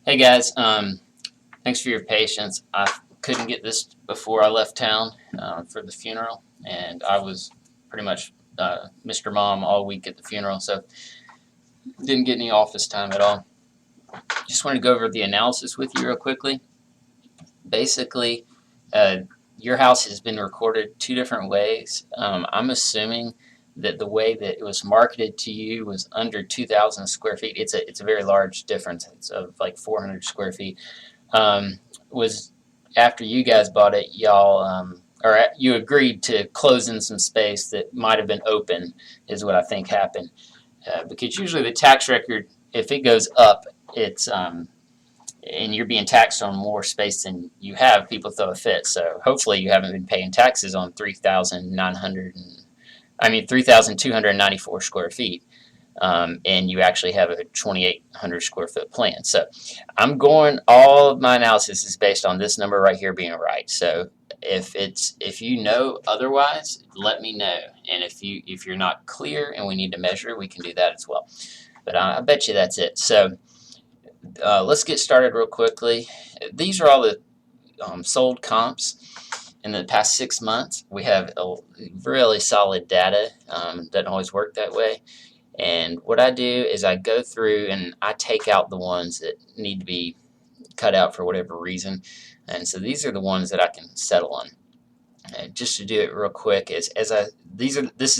Hey guys, thanks for your patience. I couldn't get this before I left town for the funeral, and I was pretty much Mr. Mom all week at the funeral, so didn't get any office time at all. Just wanted to go over the analysis with you real quickly. Basically, uh, your house has been recorded two different ways. I'm assuming that the way that it was marketed to you was under 2,000 square feet. It's a very large difference. It's of like 400 square feet. Was after you guys bought it, y'all or you agreed to close in some space that might have been open, is what I think happened. Because usually the tax record, if it goes up, it's and you're being taxed on more space than you have, people throw a fit. So hopefully you haven't been paying taxes on 3,294 square feet, and you actually have a 2,800 square foot plan. So all of my analysis is based on this number right here being right. So if you know otherwise, let me know. And if you're not clear and we need to measure, we can do that as well. But I bet you that's it. So let's get started real quickly. These are all the sold comps in the past 6 months. We have a really solid data. Doesn't always work that way. And what I do is I go through and I take out the ones that need to be cut out for whatever reason. And so these are the ones that I can settle on. And just to do it real quick, this is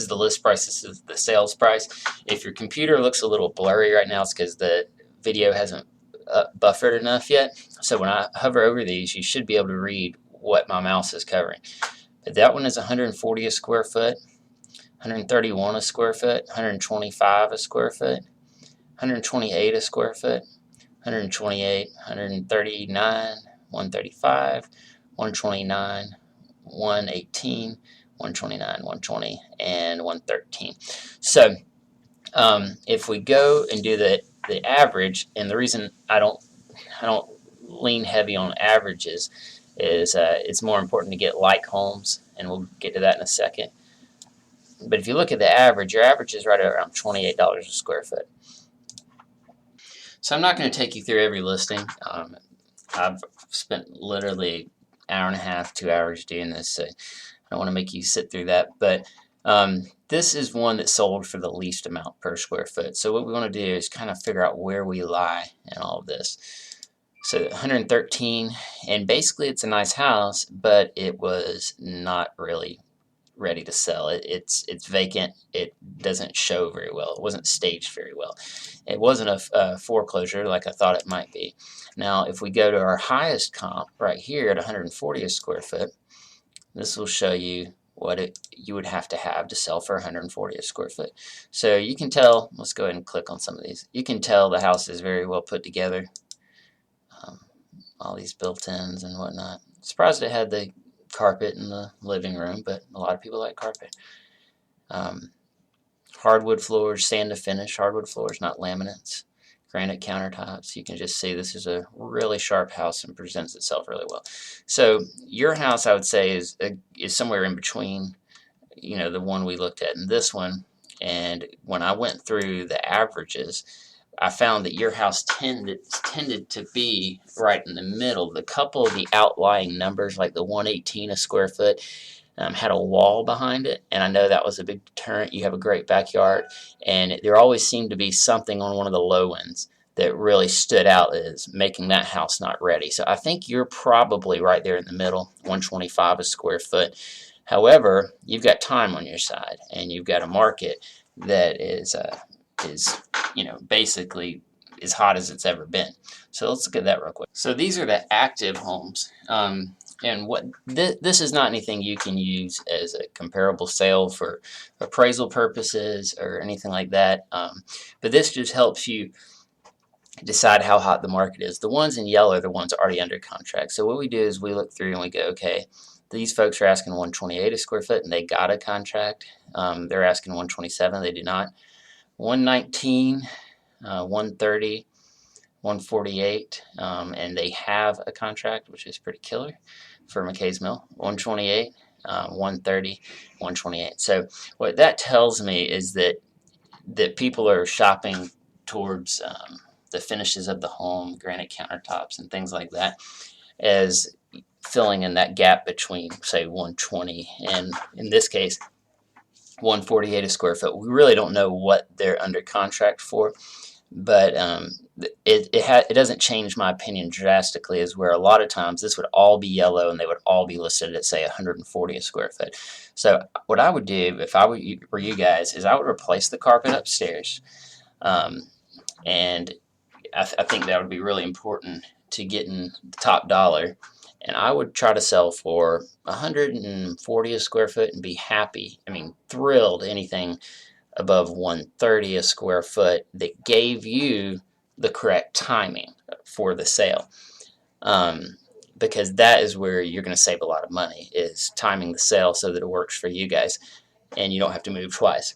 the list price, this is the sales price. If your computer looks a little blurry right now, it's because the video hasn't buffered enough yet. So when I hover over these, you should be able to read what my mouse is covering. But that one is 140 a square foot, 131 a square foot, 125 a square foot, 128 a square foot, 128, 139, 135, 129, 118, 129, 120, and 113. So if we go and do the average, and the reason I don't lean heavy on averages is it's more important to get like homes, and we'll get to that in a second. But if you look at the average, your average is right around $28 a square foot. So I'm not going to take you through every listing. I've spent literally an hour and a half, 2 hours doing this, so I don't want to make you sit through that. But this is one that sold for the least amount per square foot. So what we want to do is kind of figure out where we lie in all of this. So 113, and basically it's a nice house, but it was not really ready to sell. It's vacant. It doesn't show very well. It wasn't staged very well. It wasn't a foreclosure like I thought it might be. Now, if we go to our highest comp right here at 140 a square foot, this will show you what you would have to sell for 140 a square foot. So you can tell, let's go ahead and click on some of these. You can tell the house is very well put together. All these built-ins and whatnot. Surprised it had the carpet in the living room, but a lot of people like carpet. Hardwood floors, sand to finish hardwood floors, not laminates. Granite countertops. You can just see this is a really sharp house and presents itself really well. So your house, I would say, is somewhere in between, the one we looked at and this one. And when I went through the averages, I found that your house tended to be right in the middle. The couple of the outlying numbers, like the 118 a square foot, had a wall behind it, and I know that was a big deterrent. You have a great backyard, and there always seemed to be something on one of the low ends that really stood out as making that house not ready. So I think you're probably right there in the middle, 125 a square foot. However, you've got time on your side, and you've got a market that is basically as hot as it's ever been. So let's look at that real quick. So these are the active homes. And what this is not anything you can use as a comparable sale for appraisal purposes or anything like that. But this just helps you decide how hot the market is. The ones in yellow are the ones already under contract. So what we do is we look through and we go, okay, these folks are asking 128 a square foot and they got a contract. They're asking 127, they do not. 119, 130, 148, and they have a contract, which is pretty killer for McKay's Mill. 128, 130, 128. So what that tells me is that people are shopping towards the finishes of the home, granite countertops and things like that, as filling in that gap between, say, 120 and, in this case, 148 a square foot. We really don't know what they're under contract for, but it doesn't change my opinion drastically, as where a lot of times this would all be yellow and they would all be listed at, say, 140 a square foot. So what I would do if I were you guys is I would replace the carpet upstairs, and I think that would be really important to getting the top dollar. And I would try to sell for 140 a square foot and be happy. I mean, thrilled anything above 130 a square foot that gave you the correct timing for the sale. Because that is where you're going to save a lot of money, is timing the sale so that it works for you guys and you don't have to move twice.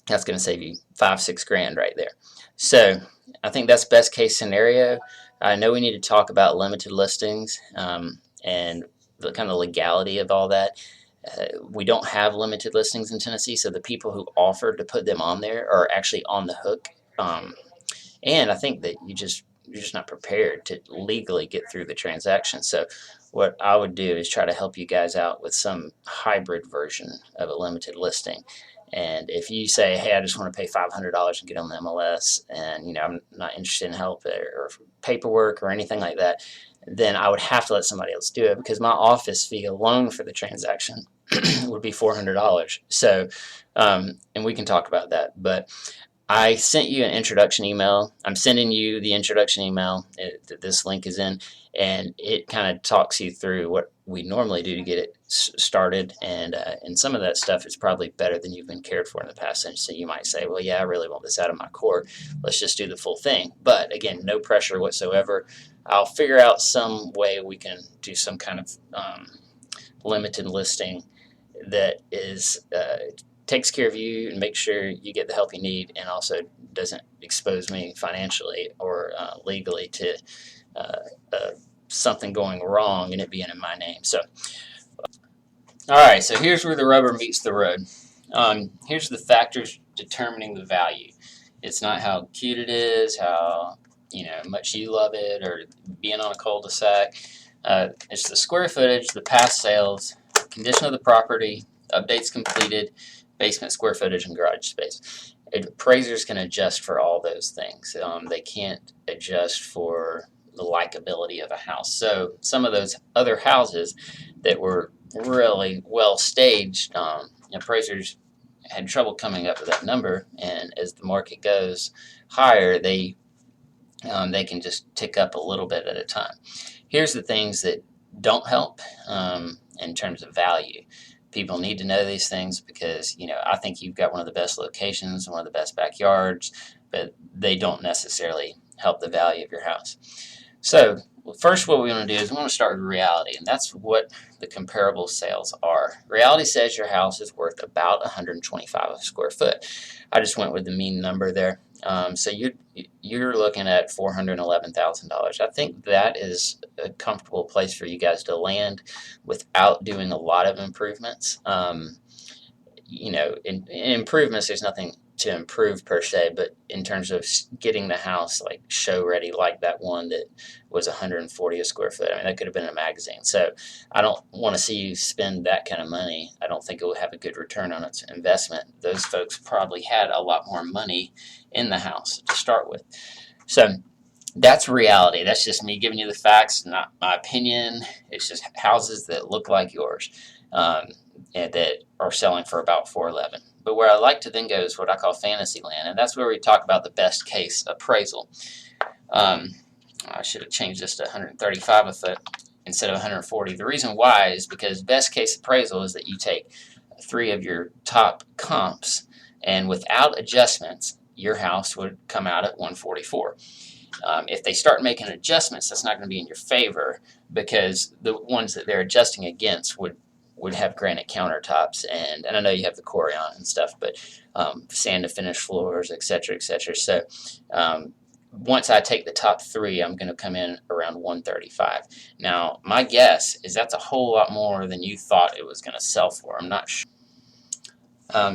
That's going to save you $5-6 grand right there. So I think that's best case scenario. I know we need to talk about limited listings and the kind of legality of all that. We don't have limited listings in Tennessee, so the people who offered to put them on there are actually on the hook. And I think that you're just not prepared to legally get through the transaction. So what I would do is try to help you guys out with some hybrid version of a limited listing. And if you say, hey, I just want to pay $500 and get on the MLS, and I'm not interested in help or paperwork or anything like that, then I would have to let somebody else do it, because my office fee alone for the transaction would be $400. So, and we can talk about that. But I sent you an introduction email. I'm sending you the introduction email that this link is in, and it kind of talks you through what we normally do to get it started, and some of that stuff is probably better than you've been cared for in the past. And so you might say, well, yeah, I really want this out of my court. Let's just do the full thing. But again, no pressure whatsoever. I'll figure out some way we can do some kind of limited listing that is takes care of you and makes sure you get the help you need, and also doesn't expose me financially or legally to something going wrong and it being in my name. So, all right, so here's where the rubber meets the road. Here's the factors determining the value. It's not how cute it is, how much you love it, or being on a cul-de-sac. It's the square footage, the past sales, condition of the property, updates completed, basement square footage, and garage space. Appraisers can adjust for all those things. They can't adjust for the likability of a house. So some of those other houses that were really well staged, appraisers had trouble coming up with that number, and as the market goes higher, they can just tick up a little bit at a time. Here's the things that don't help in terms of value. People need to know these things because, I think you've got one of the best locations, one of the best backyards, but they don't necessarily help the value of your house. So first, what we want to do is we want to start with reality, and that's what the comparable sales are. Reality says your house is worth about 125 a square foot. I just went with the mean number there. So you're looking at $411,000. I think that is a comfortable place for you guys to land without doing a lot of improvements. In improvements, there's nothing to improve per se, but in terms of getting the house like show ready, like that one that was 140 a square foot, I mean, that could have been in a magazine. So I don't want to see you spend that kind of money. I don't think it will have a good return on its investment. Those folks probably had a lot more money in the house to start with. So that's reality. That's just me giving you the facts, not my opinion. It's just houses that look like yours and that are selling for about $411. But where I like to then go is what I call fantasy land, and that's where we talk about the best case appraisal. I should have changed this to 135 a foot instead of 140. The reason why is because best case appraisal is that you take 3 of your top comps, and without adjustments, your house would come out at 144. If they start making adjustments, that's not going to be in your favor, because the ones that they're adjusting against would have granite countertops, and I know you have the Corian and stuff, but sand to finish floors, etc., etc. So once I take the top 3, I'm going to come in around 135. Now, my guess is that's a whole lot more than you thought it was going to sell for. I'm not sure.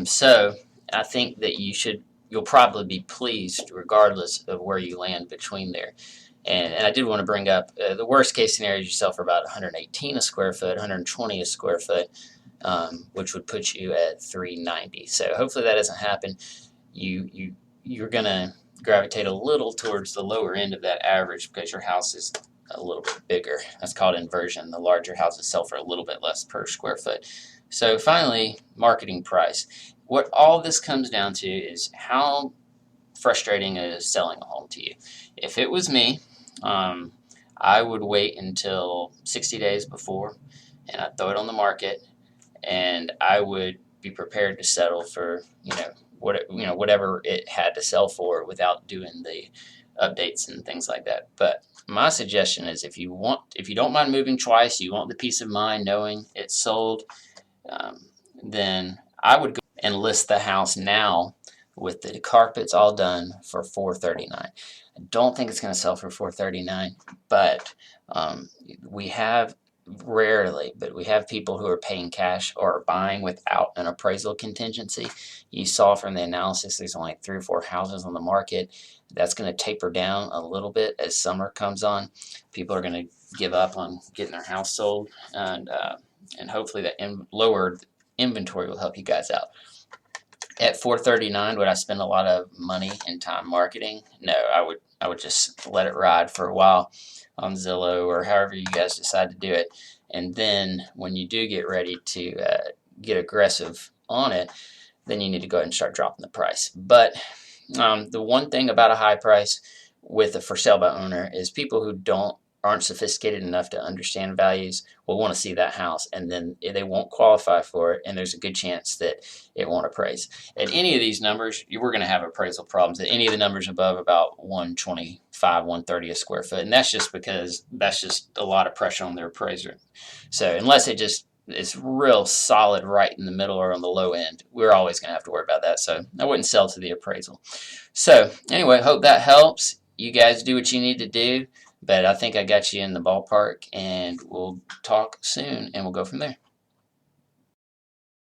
So I think that you should you'll probably be pleased regardless of where you land between there. And I did want to bring up the worst case scenario is you sell for about 118 a square foot, 120 a square foot, which would put you at 390. So hopefully that doesn't happen. You're gonna gravitate a little towards the lower end of that average because your house is a little bit bigger. That's called inversion. The larger houses sell for a little bit less per square foot. So finally, marketing price. What all this comes down to is how frustrating it is selling a home to you. If it was me, I would wait until 60 days before, and I'd throw it on the market, and I would be prepared to settle for whatever it had to sell for without doing the updates and things like that. But my suggestion is if you don't mind moving twice, you want the peace of mind knowing it's sold, then I would go and list the house now with the carpets all done for $439. I don't think it's going to sell for $439, but we have people who are paying cash or buying without an appraisal contingency. You saw from the analysis there's only 3 or 4 houses on the market. That's going to taper down a little bit as summer comes on. People are going to give up on getting their house sold, and hopefully that lowered inventory will help you guys out. At $439, would I spend a lot of money and time marketing? No, I would just let it ride for a while on Zillow or however you guys decide to do it. And then when you do get ready to get aggressive on it, then you need to go ahead and start dropping the price. But the one thing about a high price with a for sale by owner is people who aren't sophisticated enough to understand values will want to see that house, and then they won't qualify for it, and there's a good chance that it won't appraise. At any of these numbers, we're going to have appraisal problems. At any of the numbers above about 125, 130 a square foot, and that's just because that's just a lot of pressure on their appraiser. So unless it just is real solid right in the middle or on the low end, we're always going to have to worry about that. So I wouldn't sell to the appraisal. So anyway, hope that helps. You guys do what you need to do. But I think I got you in the ballpark, and we'll talk soon, and we'll go from there.